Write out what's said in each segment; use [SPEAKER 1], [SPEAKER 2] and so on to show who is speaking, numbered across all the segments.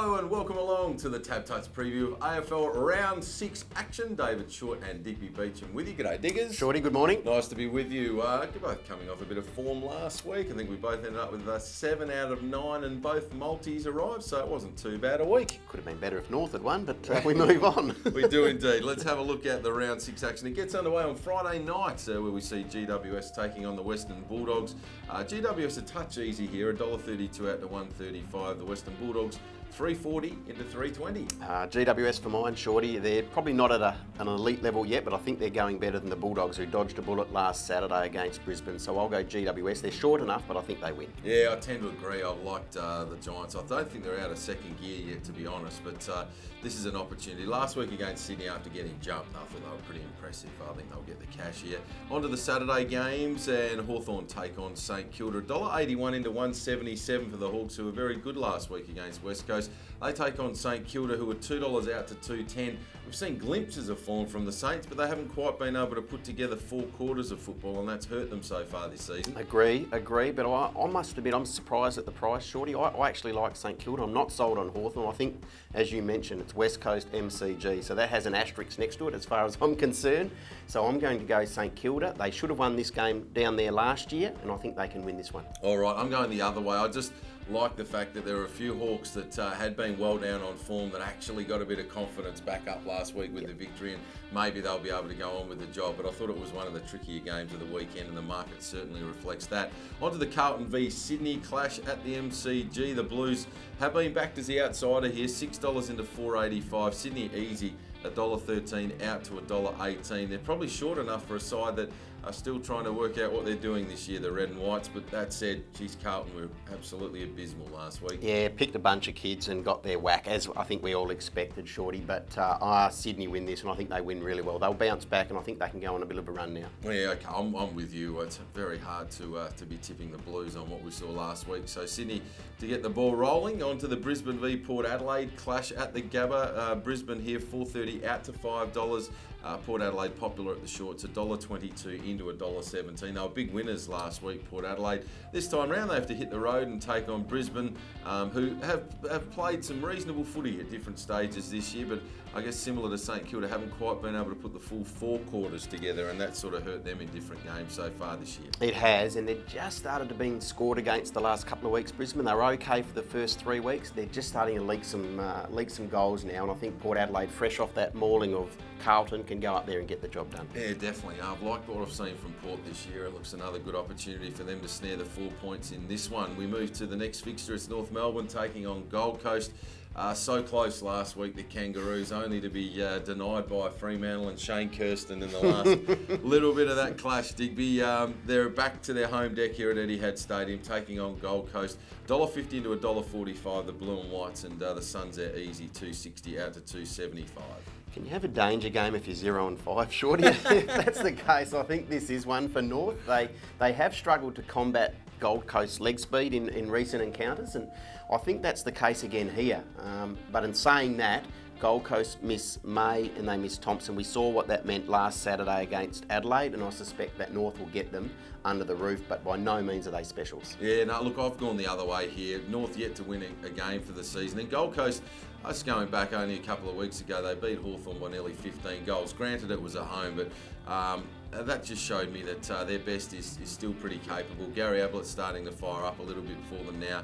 [SPEAKER 1] Hello and welcome along to the TABtouch preview of AFL Round 6 action. Shortte and Digby Beacham with you. G'day Diggers.
[SPEAKER 2] Shorty, good morning.
[SPEAKER 1] Nice to be with you. You're both coming off a bit of form last week. I think we both ended up with 7 out of 9 and both multis arrived, so it wasn't too bad a week.
[SPEAKER 2] Could have been better if North had won, but we move on.
[SPEAKER 1] We do indeed. Let's have a look at the Round 6 action. It gets underway on Friday night where we see GWS taking on the Western Bulldogs. GWS a touch easy here, $1.32 out to $1.35. The Western Bulldogs $3.40 into $3.20.
[SPEAKER 2] GWS for mine, Shorty. They're probably not at an elite level yet, but I think they're going better than the Bulldogs, who dodged a bullet last Saturday against Brisbane. So I'll go GWS. They're short enough, but I think they win.
[SPEAKER 1] Yeah, I tend to agree. I've liked the Giants. I don't think they're out of second gear yet, to be honest, but this is an opportunity. Last week against Sydney, after getting jumped, I thought they were pretty impressive. I think they'll get the cash here. On to the Saturday games, and Hawthorn take on St Kilda. $1.81 into $1.77 for the Hawks, who were very good last week against West Coast. They take on St Kilda, who are $2 out to $2.10. We've seen glimpses of form from the Saints, but they haven't quite been able to put together 4 quarters of football, and that's hurt them so far this season.
[SPEAKER 2] Agree, but I must admit I'm surprised at the price, Shorty. I actually like St Kilda. I'm not sold on Hawthorn. I think, as you mentioned, it's West Coast MCG, so that has an asterisk next to it as far as I'm concerned. So I'm going to go St Kilda. They should have won this game down there last year, and I think they can win this one.
[SPEAKER 1] All right, I'm going the other way. I just like the fact that there are a few Hawks that had been well down on form that actually got a bit of confidence back up last week with the victory, and maybe they'll be able to go on with the job. But I thought it was one of the trickier games of the weekend, and the market certainly reflects that. On to the Carlton v Sydney clash at the MCG. The Blues have been backed as the outsider here, $6 into $4.85. Sydney easy, $1.13 out to $1.18. They're probably short enough for a side that are still trying to work out what they're doing this year, the Red and Whites. But that said, geez, Carlton were absolutely abysmal last week.
[SPEAKER 2] Yeah, picked a bunch of kids and got their whack, as I think we all expected, Shorty. But Sydney win this, and I think they win really well. They'll bounce back, and I think they can go on a bit of a run now.
[SPEAKER 1] Yeah, okay, I'm with you. It's very hard to be tipping the Blues on what we saw last week. So Sydney to get the ball rolling. On to the Brisbane v Port Adelaide clash at the Gabba. Brisbane here, $4.30 out to $5. Port Adelaide popular at the shorts, $1.22 into $1.17. They were big winners last week, Port Adelaide. This time round they have to hit the road and take on Brisbane, who have played some reasonable footy at different stages this year, but I guess similar to St Kilda, haven't quite been able to put the full 4 quarters together, and that sort of hurt them in different games so far this year.
[SPEAKER 2] It has, and they've just started to be scored against the last couple of weeks. Brisbane, they were okay for the first 3 weeks. They're just starting to leak some goals now, and I think Port Adelaide, fresh off that mauling of Carlton, can go up there and get the job done.
[SPEAKER 1] Yeah, definitely. I've liked what I've seen from Port this year. It looks another good opportunity for them to snare the 4 points in this one. We move to the next fixture. It's North Melbourne taking on Gold Coast. So close last week, the Kangaroos, only to be denied by Fremantle and Shane Kirsten in the last little bit of that clash, Digby. They're back to their home deck here at Etihad Stadium, taking on Gold Coast. $1.50 into $1.45, the Blue and Whites, and the Suns are easy, $2.60 out to $2.75.
[SPEAKER 2] Can you have a danger game if you're 0-5, Shorty? If that's the case, I think this is one for North. They have struggled to combat Gold Coast leg speed in recent encounters, and I think that's the case again here. But in saying that, Gold Coast miss May and they miss Thompson. We saw what that meant last Saturday against Adelaide, and I suspect that North will get them under the roof, but by no means are they specials.
[SPEAKER 1] Yeah, no, look, I've gone the other way here. North yet to win a game for the season. And Gold Coast, us going back only a couple of weeks ago, they beat Hawthorn by nearly 15 goals. Granted, it was at home, but that just showed me that their best is still pretty capable. Gary Ablett's starting to fire up a little bit for them now.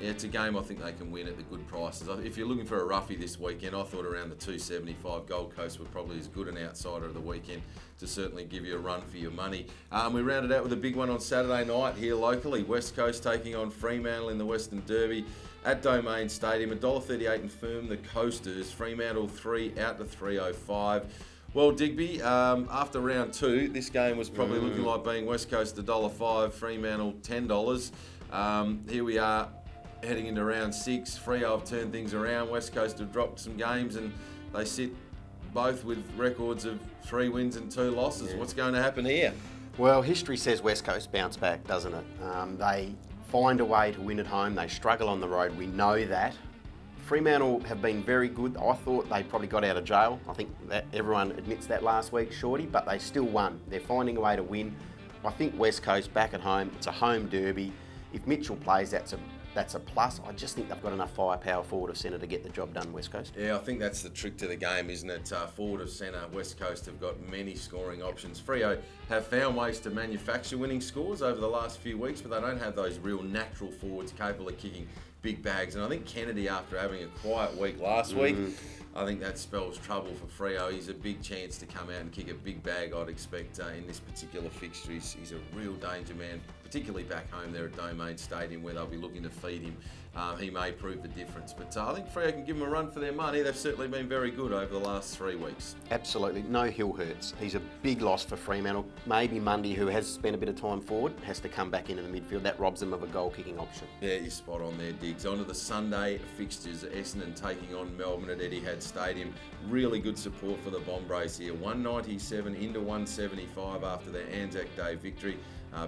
[SPEAKER 1] It's a game I think they can win at the good prices. If you're looking for a roughie this weekend, I thought around the $2.75 Gold Coast were probably as good an outsider of the weekend to certainly give you a run for your money. We rounded out with a big one on Saturday night here locally. West Coast taking on Fremantle in the Western Derby at Domain Stadium. $1.38 in firm, the Coasters. Fremantle 3 out to $3.05. Well, Digby, after round 2, this game was probably looking like being West Coast $1.05, Fremantle $10. Here we are heading into round 6. Freo have turned things around. West Coast have dropped some games, and they sit both with records of 3 wins and 2 losses. Yeah. What's going to happen here?
[SPEAKER 2] Well, history says West Coast bounce back, doesn't it? They find a way to win at home. They struggle on the road. We know that. Fremantle have been very good. I thought they probably got out of jail. I think that everyone admits that last week, Shorty, but they still won. They're finding a way to win. I think West Coast back at home. It's a home derby. If Mitchell plays, that's a that's a plus. I just think they've got enough firepower forward of centre to get the job done, West Coast.
[SPEAKER 1] Yeah, I think that's the trick to the game, isn't it? Forward of centre, West Coast have got many scoring options. Freo have found ways to manufacture winning scores over the last few weeks, but they don't have those real natural forwards capable of kicking big bags. And I think Kennedy, after having a quiet week last week, I think that spells trouble for Freo. He's a big chance to come out and kick a big bag, I'd expect, in this particular fixture. He's a real danger man, particularly back home there at Domain Stadium, where they'll be looking to feed him. He may prove the difference. But I think Freo can give him a run for their money. They've certainly been very good over the last 3 weeks.
[SPEAKER 2] Absolutely. No Hill hurts. He's a big loss for Fremantle. Maybe Mundy, who has spent a bit of time forward, has to come back into the midfield. That robs them of a goal-kicking option.
[SPEAKER 1] Yeah, you're spot on there, Diggs. On to the Sunday fixtures. Essendon taking on Melbourne at Etihad Stadium. Really good support for the Bombers here. 197 into 175 after their Anzac Day victory.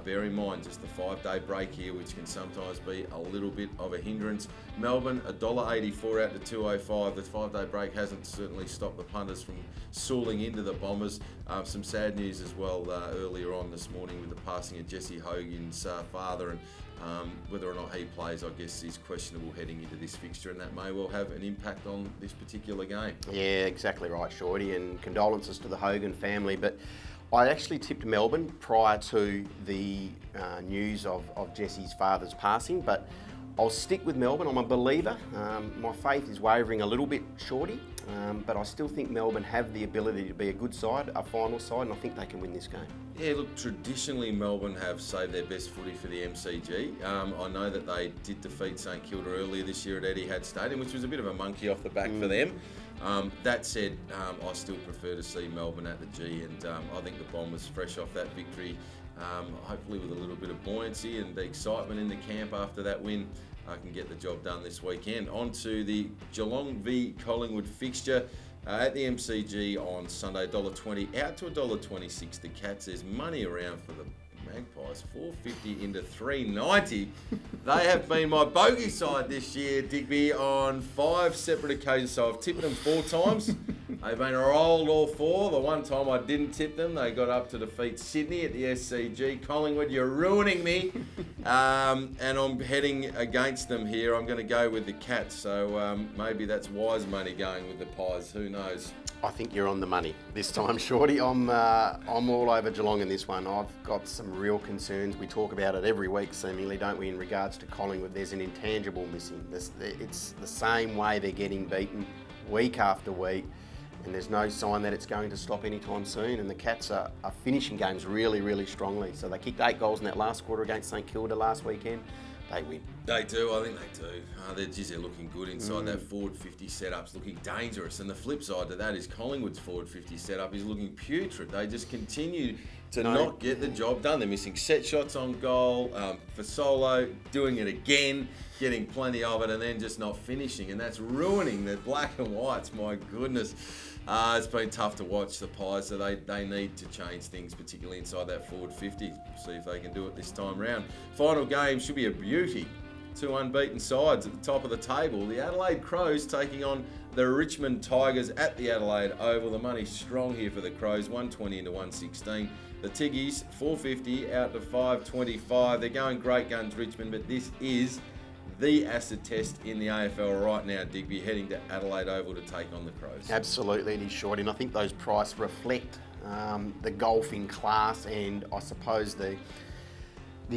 [SPEAKER 1] Bear in mind just the 5-day break here, which can sometimes be a little bit of a hindrance. Melbourne, $1.84 out to 205. The 5-day break hasn't certainly stopped the punters from sooling into the Bombers. Some sad news as well earlier on this morning with the passing of Jesse Hogan's father, and whether or not he plays, I guess, is questionable heading into this fixture, and that may well have an impact on this particular game.
[SPEAKER 2] Yeah, exactly right, Shorty, and condolences to the Hogan family. But I actually tipped Melbourne prior to the news of Jesse's father's passing, but I'll stick with Melbourne. I'm a believer. My faith is wavering a little bit, Shorty, but I still think Melbourne have the ability to be a good side, a final side, and I think they can win this game.
[SPEAKER 1] Yeah, look, traditionally Melbourne have saved their best footy for the MCG. I know that they did defeat St Kilda earlier this year at Etihad Stadium, which was a bit of a monkey off the back for them. That said, I still prefer to see Melbourne at the G, and I think the Bombers, fresh off that victory, hopefully with a little bit of buoyancy and the excitement in the camp after that win, can get the job done this weekend. On to the Geelong v Collingwood fixture at the MCG on Sunday, $1.20 out to $1.26. The Cats, there's money around for the Magpies, $4.50 into $3.90. They have been my bogey side this year, Digby, on 5 separate occasions. So I've tipped them 4 times. They've been rolled all 4. The one time I didn't tip them, they got up to defeat Sydney at the SCG. Collingwood, you're ruining me. And I'm heading against them here. I'm going to go with the Cats. So maybe that's wise money going with the Pies. Who knows?
[SPEAKER 2] I think you're on the money this time, Shorty. I'm all over Geelong in this one. I've got some real concerns. We talk about it every week, seemingly, don't we, in regards to Collingwood. There's an intangible missing. It's the same way they're getting beaten week after week, and there's no sign that it's going to stop anytime soon. And the Cats are finishing games really, really strongly. So they kicked 8 goals in that last quarter against St Kilda last weekend. They win.
[SPEAKER 1] They do, I think they do. They're looking good inside that forward 50 setup's looking dangerous. And the flip side to that is Collingwood's forward 50 setup is looking putrid. They just continue to not get the job done. They're missing set shots on goal. For Solo, doing it again, getting plenty of it, and then just not finishing. And that's ruining the black and whites, my goodness. It's been tough to watch the Pies, so they need to change things, particularly inside that forward 50. See if they can do it this time round. Final game should be a beauty. 2 unbeaten sides at the top of the table. The Adelaide Crows taking on the Richmond Tigers at the Adelaide Oval. The money's strong here for the Crows, 120 into 116. The Tiggies, 450 out to 525. They're going great guns, Richmond, but this is the acid test in the AFL right now, Digby, heading to Adelaide Oval to take on the Crows.
[SPEAKER 2] Absolutely, it is short, and I think those price reflect the golfing class and I suppose the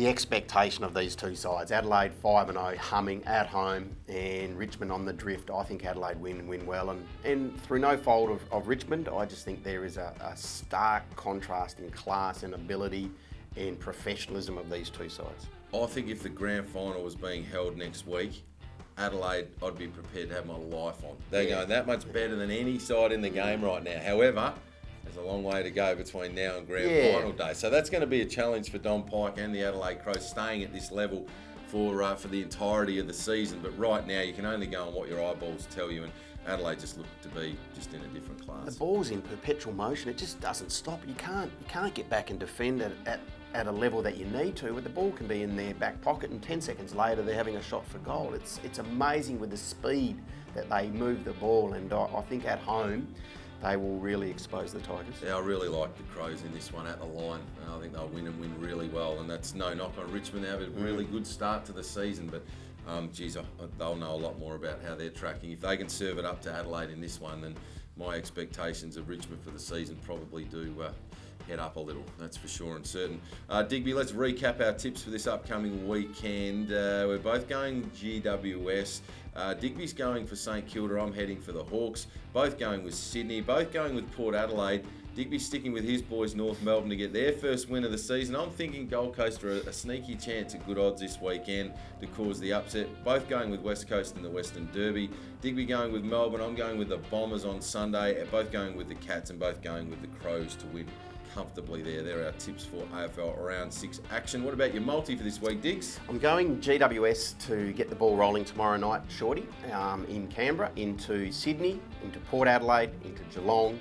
[SPEAKER 2] expectation of these two sides. Adelaide 5-0, humming at home, and Richmond on the drift. I think Adelaide win well, and through no fault of Richmond, I just think there is a stark contrast in class and ability and professionalism of these two sides.
[SPEAKER 1] I think if the grand final was being held next week, Adelaide, I'd be prepared to have my life on. They're going that much better than any side in the game right now. However, there's a long way to go between now and grand final day. So that's going to be a challenge for Don Pike and the Adelaide Crows staying at this level for the entirety of the season. But right now, you can only go on what your eyeballs tell you, and Adelaide just look to be just in a different class.
[SPEAKER 2] The ball's in perpetual motion. It just doesn't stop. You can't get back and defend at a level that you need to, but the ball can be in their back pocket and 10 seconds later they're having a shot for goal. It's amazing with the speed that they move the ball, and I think at home they will really expose the Tigers.
[SPEAKER 1] Yeah, I really like the Crows in this one at the line. I think they'll win and win really well, and that's no knock on Richmond. They have a really good start to the season, but They'll know a lot more about how they're tracking. If they can serve it up to Adelaide in this one, then my expectations of Richmond for the season probably do head up a little, that's for sure and certain. Digby, let's recap our tips for this upcoming weekend. We're both going GWS. Digby's going for St Kilda, I'm heading for the Hawks. Both going with Sydney, both going with Port Adelaide. Digby's sticking with his boys North Melbourne to get their first win of the season. I'm thinking Gold Coast are a sneaky chance at good odds this weekend to cause the upset. Both going with West Coast in the Western Derby. Digby going with Melbourne, I'm going with the Bombers on Sunday. Both going with the Cats and both going with the Crows to win comfortably there. There are our tips for AFL Round 6 action. What about your multi for this week, Diggs?
[SPEAKER 2] I'm going GWS to get the ball rolling tomorrow night, Shorty, in Canberra, into Sydney, into Port Adelaide, into Geelong,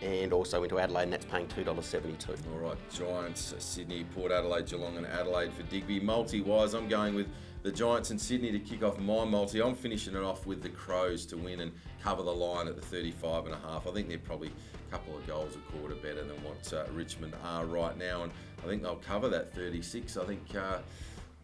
[SPEAKER 2] and also into Adelaide, and that's paying $2.72.
[SPEAKER 1] All right, Giants, Sydney, Port Adelaide, Geelong and Adelaide for Digby. Multi-wise, I'm going with the Giants and Sydney to kick off my multi. I'm finishing it off with the Crows to win and cover the line at the 35.5. I think they're probably a couple of goals a quarter better than what Richmond are right now, and I think they'll cover that 36. I think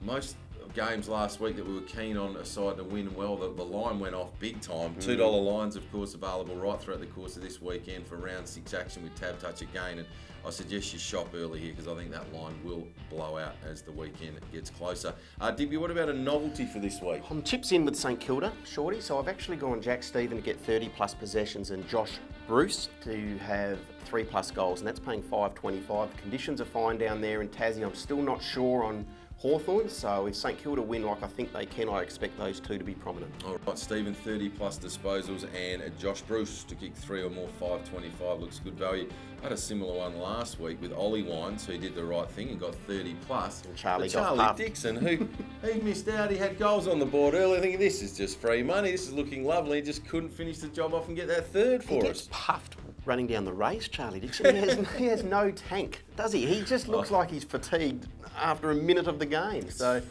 [SPEAKER 1] most games last week that we were keen on a side to win well, the line went off big time. $2 lines, of course, available right throughout the course of this weekend for round 6 action with TABtouch again. And I suggest you shop early here because I think that line will blow out as the weekend gets closer. Digby, what about a novelty for this week?
[SPEAKER 2] I'm chips in with St Kilda, Shorty, so I've actually gone Jack Stephen to get 30 plus possessions and Josh Bruce to have 3 plus goals, and that's paying $5.25. Conditions are fine down there in Tassie. I'm still not sure on Hawthorn, so if St Kilda win like I think they can, I expect those two to be prominent.
[SPEAKER 1] All right, Stephen, 30 plus disposals, and Josh Bruce to kick 3 or more, $5.25 looks good value. I had a similar one last week with Ollie Wines, who did the right thing and got 30 plus.
[SPEAKER 2] And Charlie
[SPEAKER 1] Dixon, who he missed out, he had goals on the board earlier, thinking this is just free money, this is looking lovely, he just couldn't finish the job off and get that third for us.
[SPEAKER 2] He gets puffed running down the race, Charlie Dixon. He has no tank, does he? He just looks like he's fatigued after a minute of the game. So,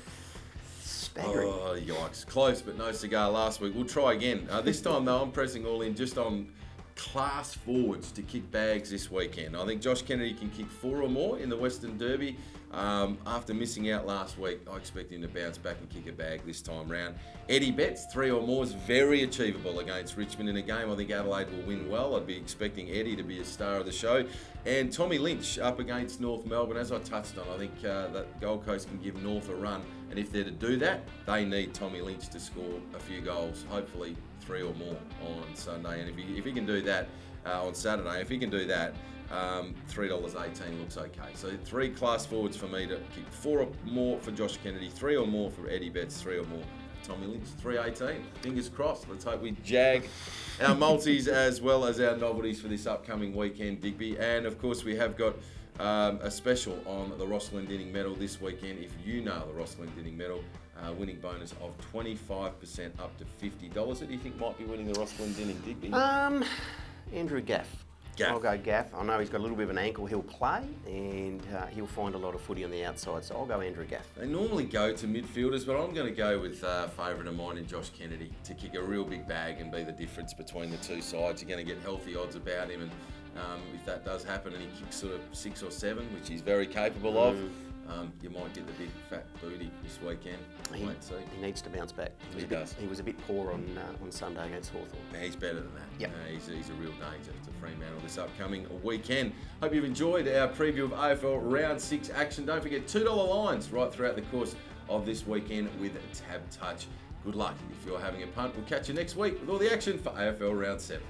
[SPEAKER 2] staggering.
[SPEAKER 1] Oh, yikes. Close, but no cigar last week. We'll try again. This time, though, I'm pressing all in just on class forwards to kick bags this weekend. I think Josh Kennedy can kick 4 or more in the Western Derby. After missing out last week, I expect him to bounce back and kick a bag this time round. Eddie Betts, 3 or more is very achievable against Richmond in a game. I think Adelaide will win well. I'd be expecting Eddie to be a star of the show. And Tommy Lynch up against North Melbourne. As I touched on, I think that Gold Coast can give North a run. And if they're to do that, they need Tommy Lynch to score a few goals, hopefully 3 or more on Sunday. And if he can do that on Saturday, if he can do that, $3.18 looks okay. So 3 class forwards for me to kick 4 or more for Josh Kennedy, 3 or more for Eddie Betts, 3 or more for Tommy Lynch, $3.18. Fingers crossed. Let's hope we jag our multis as well as our novelties for this upcoming weekend, Digby. And of course, we have got a special on the Ross Glendinning medal this weekend. If you know the Ross Glendinning medal, winning bonus of 25% up to $50. Who do you think might be winning the Ross Glendinning, Digby?
[SPEAKER 2] Andrew Gaff. I'll go Gaff. I know he's got a little bit of an ankle. He'll play and he'll find a lot of footy on the outside, so I'll go Andrew Gaff.
[SPEAKER 1] They normally go to midfielders, but I'm going to go with favourite of mine in Josh Kennedy to kick a real big bag and be the difference between the two sides. You're going to get healthy odds about him, and if that does happen and he kicks sort of 6 or 7, which he's very capable of, you might get the big fat booty this weekend.
[SPEAKER 2] He needs to bounce back.
[SPEAKER 1] He does.
[SPEAKER 2] He was a bit poor on Sunday against Hawthorn.
[SPEAKER 1] Yeah, he's better than that.
[SPEAKER 2] Yep.
[SPEAKER 1] He's a real danger to Fremantle this upcoming weekend. Hope you've enjoyed our preview of AFL Round 6 action. Don't forget $2 lines right throughout the course of this weekend with TABtouch. Good luck if you're having a punt. We'll catch you next week with all the action for AFL Round 7.